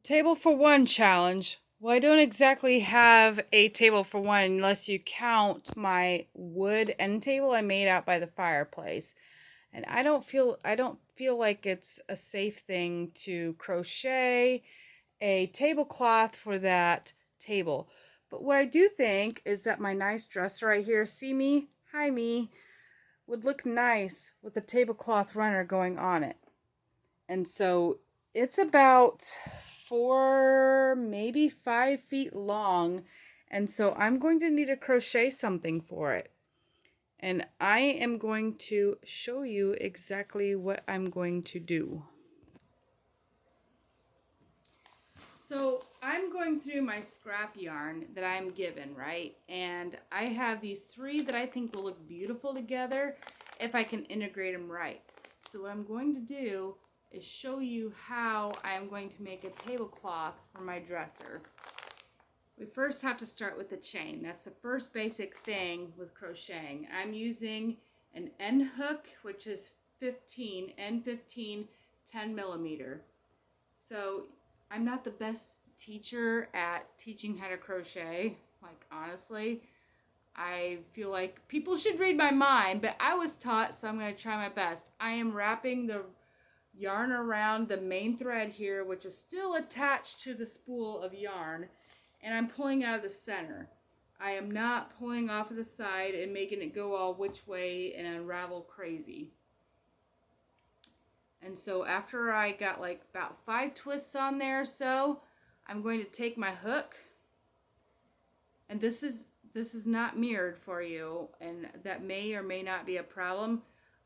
Table for one challenge. Well, I don't exactly have a table for one unless you count my wood end table I made out by the fireplace. And I don't feel like it's a safe thing to crochet a tablecloth for that table. But what I do think is that my nice dresser right here, see me, hi me, would look nice with a tablecloth runner going on it. And so it's about 4, maybe 5 feet long. And so I'm going to need to crochet something for it. And I am going to show you exactly what I'm going to do. So I'm going through my scrap yarn that I'm given, right? And I have these 3 that I think will look beautiful together if I can integrate them right. So what I'm going to do is show you how I'm going to make a tablecloth for my dresser. We first have to start with the chain. That's the first basic thing with crocheting. I'm using an end hook, which is N15, 10 millimeter. So I'm not the best teacher at teaching how to crochet. Like, honestly, I feel like people should read my mind, but I was taught, so I'm going to try my best. I am wrapping the yarn around the main thread here, which is still attached to the spool of yarn, and I'm pulling out of the center. I am not pulling off of the side and making it go all which way and unravel crazy. And so after I got like about 5 twists on there or so, I'm going to take my hook, and this is not mirrored for you, and that may or may not be a problem.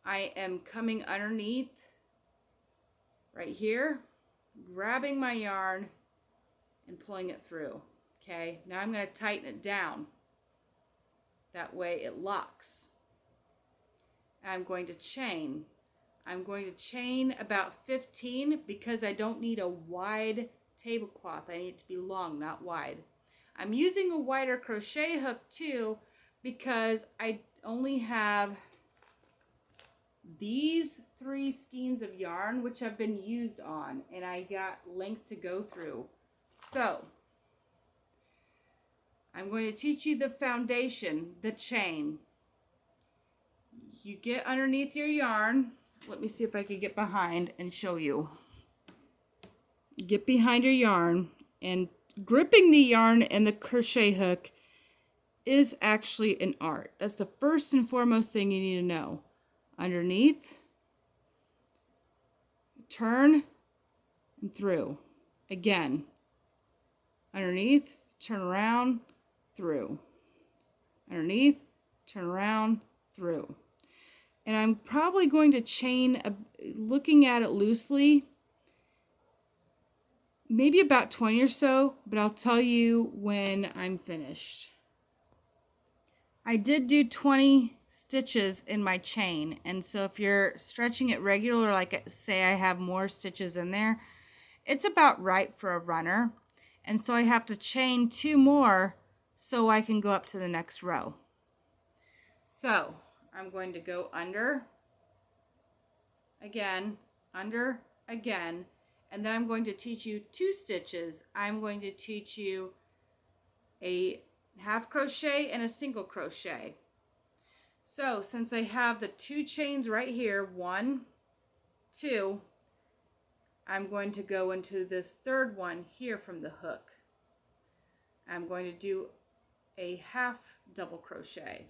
I am coming underneath right here, grabbing my yarn and pulling it through. Okay, now I'm going to tighten it down. That way it locks. I'm going to chain. I'm going to chain about 15 because I don't need a wide tablecloth. I need it to be long, not wide. I'm using a wider crochet hook too because I only have these 3 skeins of yarn which have been used on, and I got length to go through. So I'm going to teach you the foundation, the chain. You get underneath your yarn. Let me see if I can get behind and show you. Get behind your yarn, and gripping the yarn and the crochet hook is actually an art. That's the first and foremost thing you need to know. Underneath, turn, and through. Again, underneath, turn around, through. Underneath, turn around, through. And I'm probably going to chain, looking at it loosely, maybe about 20 or so, but I'll tell you when I'm finished. I did do 20 stitches in my chain, and so if you're stretching it regular, like say I have more stitches in there, it's about right for a runner. And so I have to chain 2 more so I can go up to the next row. So I'm going to go under, again, under, again, and then I'm going to teach you 2 stitches. I'm going to teach you a half crochet and a single crochet. So since I have the 2 chains right here, 1, 2, I'm going to go into this 3rd one here from the hook. I'm going to do a half double crochet.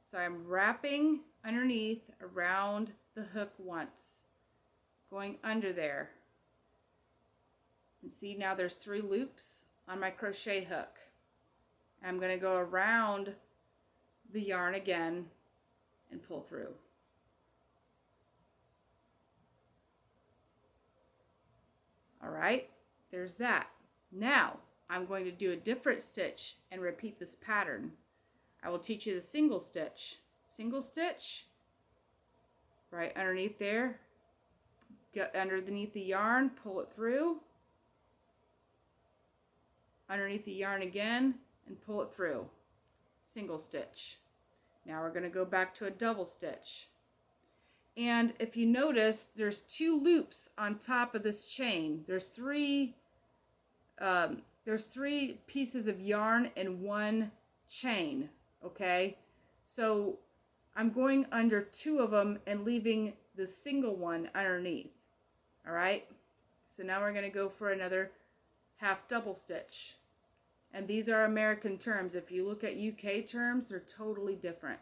So I'm wrapping underneath around the hook once, going under there. And see, now there's 3 loops on my crochet hook. I'm going to go around the yarn again and pull through. All right, there's that. Now I'm going to do a different stitch and repeat this pattern. I will teach you the single stitch. Single stitch, right underneath there, get underneath the yarn, pull it through, underneath the yarn again, and pull it through. Single stitch. Now we're going to go back to a double stitch. And if you notice, there's 2 loops on top of this chain. There's 3 there's 3 pieces of yarn and 1 chain, okay? So I'm going under 2 of them and leaving the single one underneath, all right? So now we're going to go for another half double stitch. And these are American terms. If you look at UK terms, they're totally different.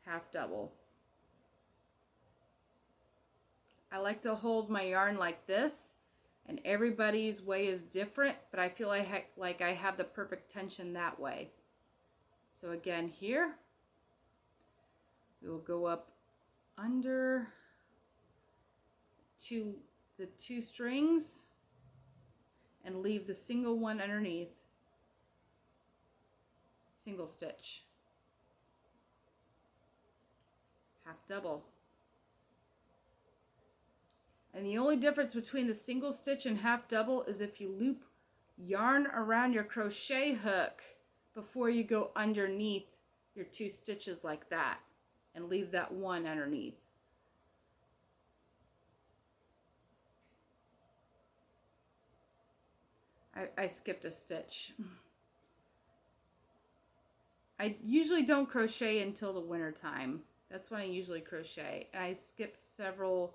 Half double. I like to hold my yarn like this, and everybody's way is different, but I feel like I have the perfect tension that way. So again, here, we will go up under the 2 strings and leave the single one underneath, single stitch, half double. And the only difference between the single stitch and half double is if you loop yarn around your crochet hook before you go underneath your 2 stitches like that and leave that one underneath. I skipped a stitch. I usually don't crochet until the winter time. That's when I usually crochet. And I skipped several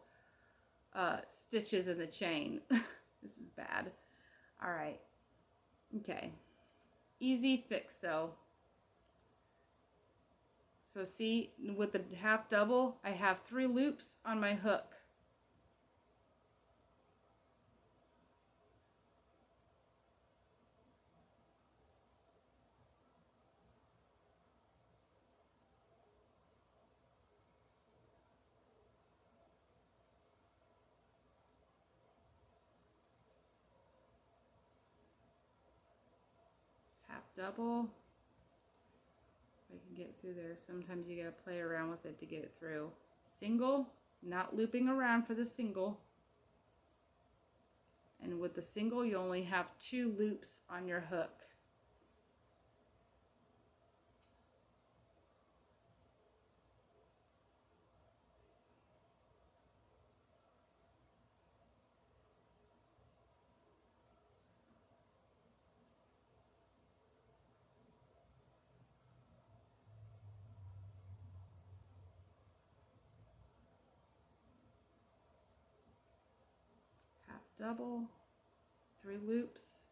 stitches in the chain. This is bad. All right. Okay. Easy fix though. So see, with the half double, I have 3 loops on my hook. Double. If I can get through there. Sometimes you gotta play around with it to get it through. Single, not looping around for the single. And with the single, you only have 2 loops on your hook. Double, 3 loops,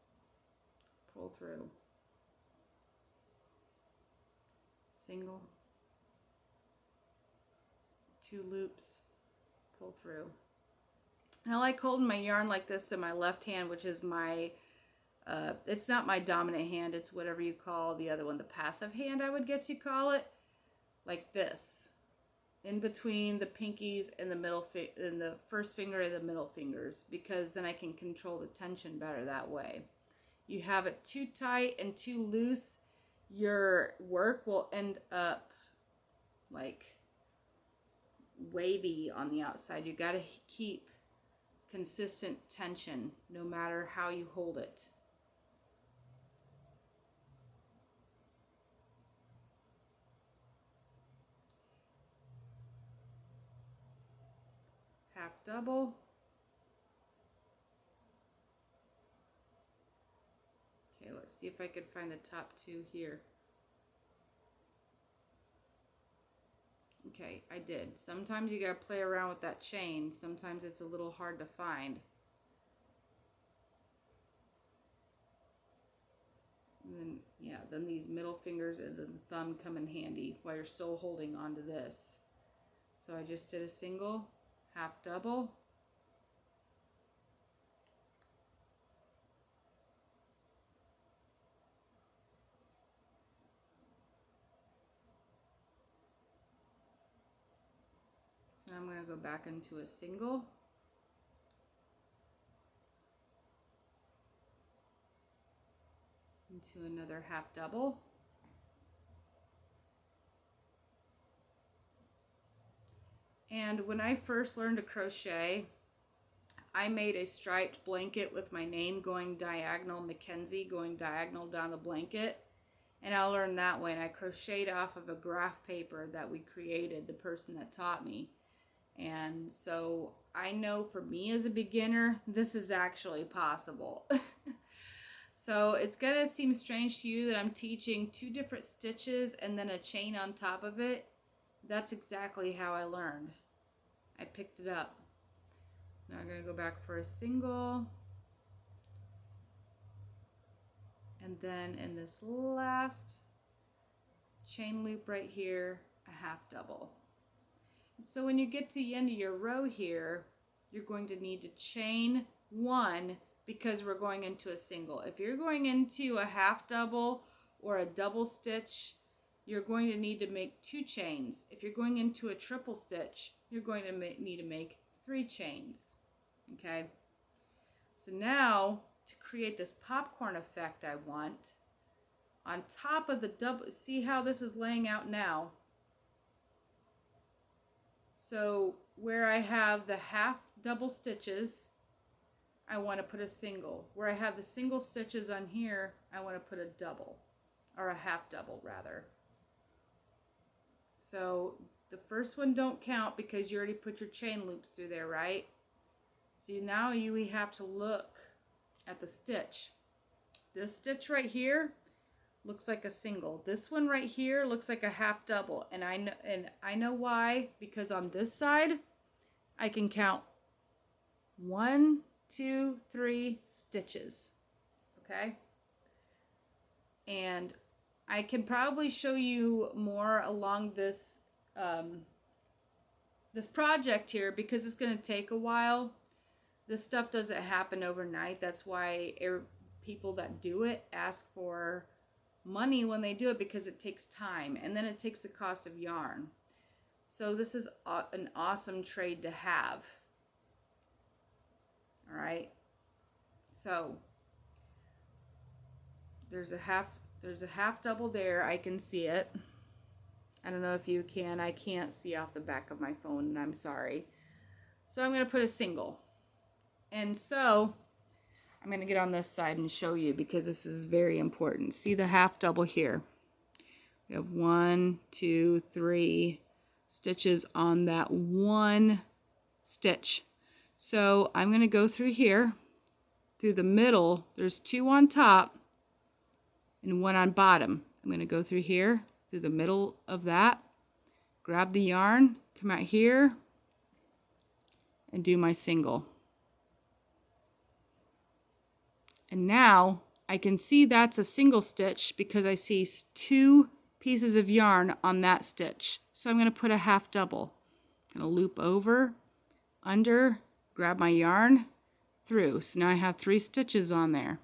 pull through, single, 2 loops, pull through. And I like holding my yarn like this in my left hand, which is my, it's not my dominant hand, it's whatever you call the other one, the passive hand, I would guess you call it, like this. In between the pinkies and the first finger and the middle fingers, because then I can control the tension better that way. You have it too tight and too loose, your work will end up like wavy on the outside. You got to keep consistent tension no matter how you hold it. Half double. Okay, let's see if I could find the top 2 here. Okay, I did. Sometimes you gotta play around with that chain. Sometimes it's a little hard to find. And then, yeah, then these middle fingers and then the thumb come in handy while you're still holding onto this. So I just did a single, half double, so now I'm going to go back into a single, into another half double, and when I first learned to crochet, I made a striped blanket with my name going diagonal, Mackenzie going diagonal down the blanket, and I learned that way, and I crocheted off of a graph paper that we created, the person that taught me, And so I know for me as a beginner, this is actually possible. So it's gonna seem strange to you that I'm teaching 2 different stitches and then a chain on top of it. That's exactly how I learned. I picked it up. Now I'm gonna go back for a single. And then in this last chain loop right here, a half double. So when you get to the end of your row here, you're going to need to chain 1 because we're going into a single. If you're going into a half double or a double stitch, you're going to need to make 2 chains. If you're going into a triple stitch, you're going to need to make 3 chains. Okay? So now, to create this popcorn effect I want, on top of the double, see how this is laying out now? So where I have the half double stitches, I want to put a single. Where I have the single stitches on here, I want to put a double, or a half double rather. So the first one don't count because you already put your chain loops through there, right? So now we have to look at the stitch. This stitch right here looks like a single. This one right here looks like a half double, and I know why, because on this side I can count 1, 2, 3 stitches. Okay, and I can probably show you more along this this project here because it's going to take a while. This stuff doesn't happen overnight. That's why people that do it ask for money when they do it, because it takes time, and then it takes the cost of yarn. So this is an awesome trade to have. All right, so there's a half double there. I can see it. I don't know if you can. I can't see off the back of my phone, and I'm sorry. So I'm going to put a single, and so I'm going to get on this side and show you because this is very important. See the half double here. We have 1, 2, 3 stitches on that one stitch. So I'm going to go through here, through the middle. There's 2 on top and 1 on bottom. I'm going to go through here, through the middle of that, grab the yarn, come out here, and do my single. And now I can see that's a single stitch because I see 2 pieces of yarn on that stitch. So I'm going to put a half double. I'm going to loop over, under, grab my yarn, through. So now I have 3 stitches on there.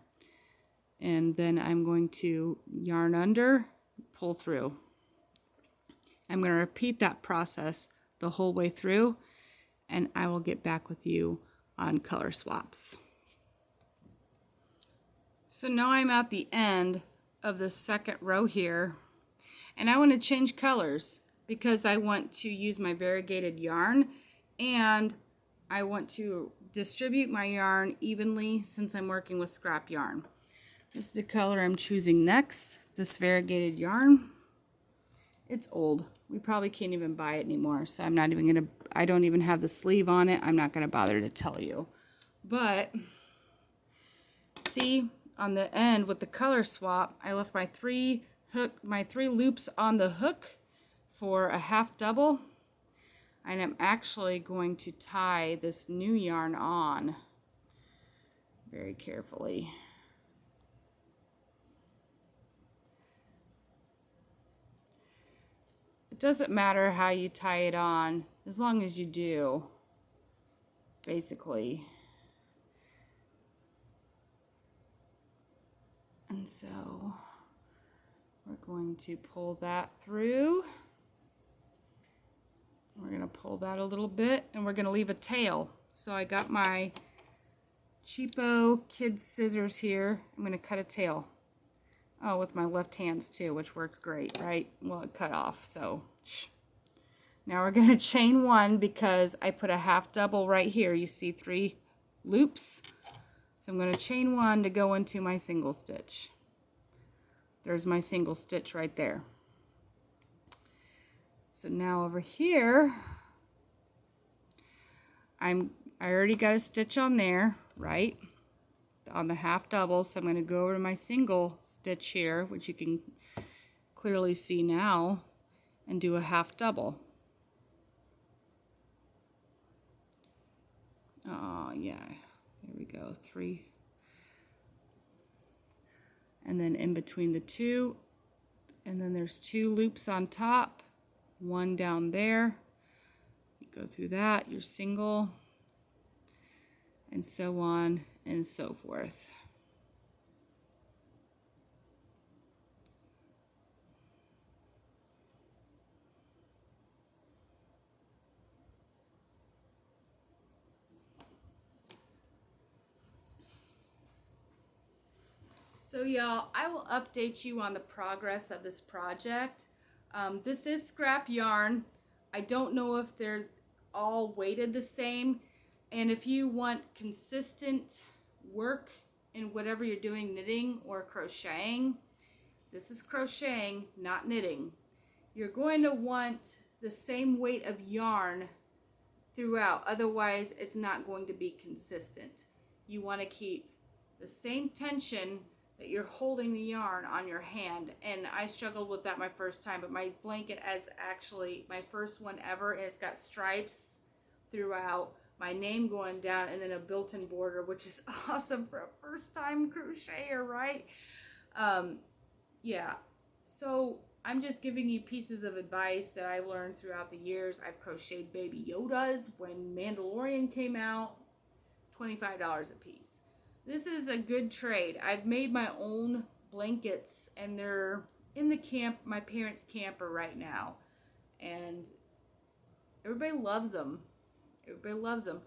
And then I'm going to yarn under, pull through. I'm going to repeat that process the whole way through, and I will get back with you on color swaps. So now I'm at the end of the second row here, and I want to change colors because I want to use my variegated yarn, and I want to distribute my yarn evenly since I'm working with scrap yarn. This is the color I'm choosing next, this variegated yarn. It's old. We probably can't even buy it anymore, so I'm not even going to, I don't even have the sleeve on it. I'm not going to bother to tell you. But see, on the end with the color swap, I left my 3 loops on the hook for a half double, and I'm actually going to tie this new yarn on very carefully. It doesn't matter how you tie it on, as long as you do, basically. And so we're going to pull that through. We're going to pull that a little bit, and we're going to leave a tail. So I got my cheapo kids scissors here. I'm going to cut a tail. Oh, with my left hands too, which works great, right? Well, it cut off, so. Now we're going to chain 1 because I put a half double right here. You see 3 loops. So I'm going to chain 1 to go into my single stitch. There's my single stitch right there. So now over here, I already got a stitch on there, right? On the half double, so I'm going to go over to my single stitch here, which you can clearly see now, and do a half double. Oh yeah, there we go, 3. And then in between the 2, and then there's 2 loops on top, 1 down there. You go through that, your single, and so on and so forth. So y'all, I will update you on the progress of this project. This is scrap yarn. I don't know if they're all weighted the same. And if you want consistent work in whatever you're doing, knitting or crocheting, this is crocheting, not knitting. You're going to want the same weight of yarn throughout. Otherwise, it's not going to be consistent. You want to keep the same tension that you're holding the yarn on your hand. And I struggled with that my first time, but my blanket is actually my first one ever, and it's got stripes throughout, my name going down, and then a built-in border, which is awesome for a first-time crocheter, right? Yeah, so I'm just giving you pieces of advice that I learned throughout the years. I've crocheted baby Yodas when Mandalorian came out, $25 a piece. This is a good trade. I've made my own blankets, and they're in the camp, my parents' camper right now. And everybody loves them. Everybody loves them.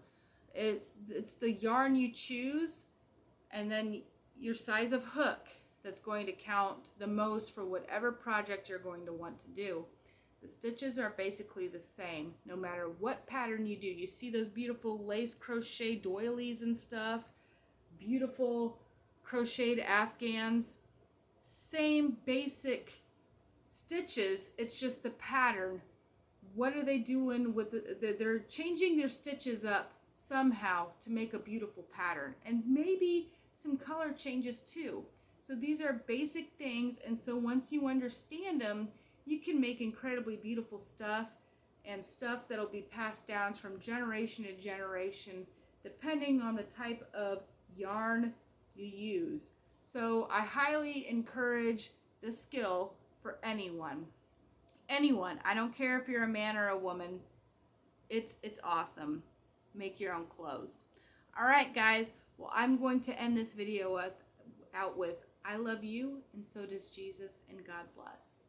It's the yarn you choose, and then your size of hook that's going to count the most for whatever project you're going to want to do. The stitches are basically the same, no matter what pattern you do. You see those beautiful lace crochet doilies and stuff? Beautiful crocheted afghans, same basic stitches, it's just the pattern. What are they doing with they're changing their stitches up somehow to make a beautiful pattern, and maybe some color changes too. So these are basic things, and so once you understand them, you can make incredibly beautiful stuff, and stuff that'll be passed down from generation to generation depending on the type of yarn you use. So I highly encourage this skill for anyone. Anyone. I don't care if you're a man or a woman. It's awesome. Make your own clothes. All right, guys. Well, I'm going to end this video out with I love you, and so does Jesus, and God bless.